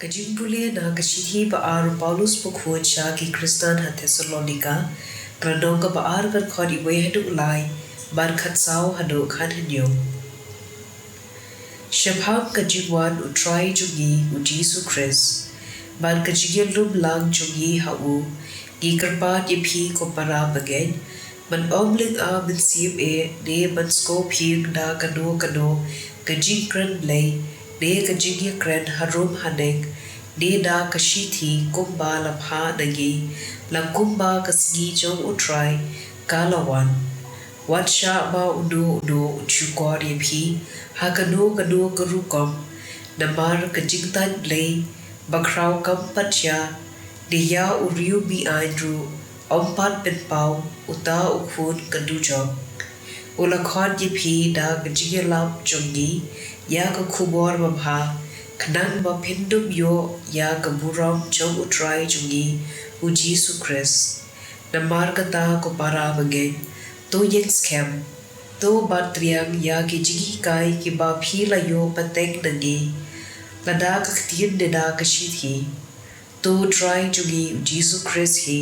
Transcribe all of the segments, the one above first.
Kajimpule na kashidhi baar Paulus pukhuan siya ki Kristan ha Thessalonica kranong ka baar kan khod iwe haduk lai bar khat sao haduk khan hanyo. Shabham kajigwan utrai jugi u Jesu Christ bar kajigyan lum lang jugi hau ki kerpat yepi ko para bagen man omling a min siem ne man sko phieng da kano kajing kran blay ne kajigya kran harum hanek ne da kashithi kumba lapha nagi lam kumba kasgi jong utrai kalawan wat sha ba undo chukor yepi ha kano karukom namar kajingtan blay bakraw kampatya diya uriu bi andrew ompat pen pau uta ukhun kadujok ulakhon yepi da kajigilap jongi ya ka khubor mabha khnang ba phindum yo ya ka buram jong utrai jongi u Jesu Christ namar kata ko para bagen to yek scam to batriang ya ki jigi kai ki ba phila yo patek nagi lada ka khtin de da ka shithi to try jongi u Jesu Christ hi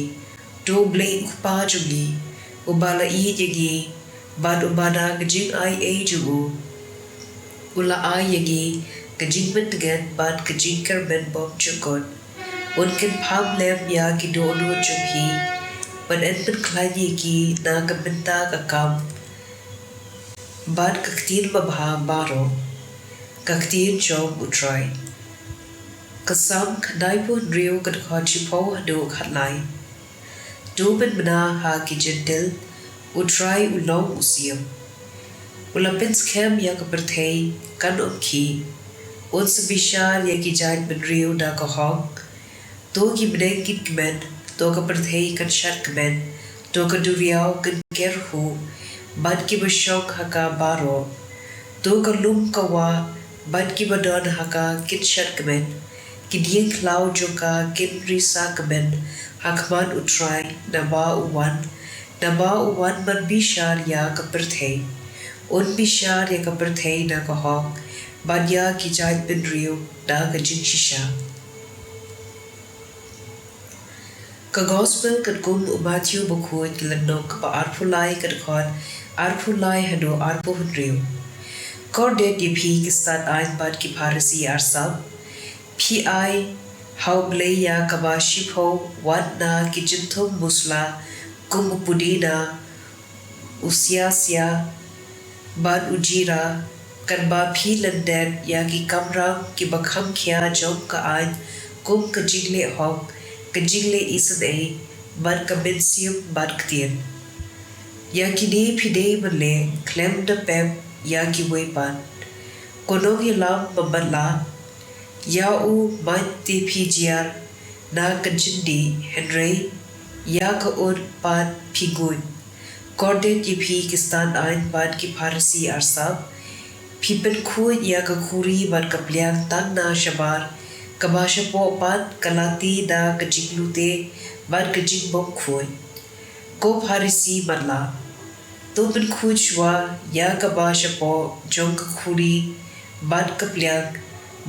to blame pa jongi ubala I yegi bad ubada gajing ai jugu ula ai yegi gajing bentegan bad gajing kerben bom chukot unken pham lem ya ki do jumhi ban en pen khlai ki na ka benta ka kam bad kaktin babha baro kaktin chom utrai kasam khandai pun riu kat khachi pho hado khatlai do ben bana ha ki gentle utrai ulong usiam ulapins kem ya ka perthei kan ki uns bishar ya ki jan ben riu da ka hong to ki bneng kit kmen to ka perthei kan shat kmen to ka duriao kan kerhu bad ki bashok haka baro to ka lum ka wa bad ki badon haka kit shat kmen ki dien klau joka kin risa kmen hakman utrai na ba uwan man bishar ya ka perthei un bishar ya ka perthei na ka hong bad ya ki jan ben riu da ka jing shisha ka gospel kat kum Matthew bukhuan kilanok pa arphulai kat khon arphulai hado arpo hunriu kordet yepi kistat ain bad ki pharisi arsab pi how blay ya kabashi pho wat na ki jinthum musla kum pudina usia bad ujira kan ba phi landen ya ki kamra ki bakham khya jom ka ain kum ka jigle hok kajigle isade bar kabensium bar ktien ya ki de phide bale klem de pep ya ki wepan kono ki lam babala ya u manti pgr na kajindi henry ya ka or pat phigun kordet yepi kistan ain pat ki pharsi arsab phipen khu ya ka khuri bar kapliang tan na shabar kabasha po pat kalati da kajiglute bar kajing bom khoi ko pharisi marla to ben khujwa ya kabasha po jong ka khuri bar kapliang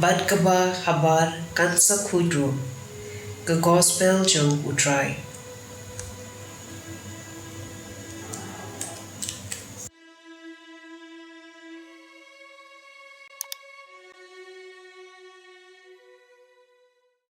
bar kaba habar kansa khudro ka gospel jo utrai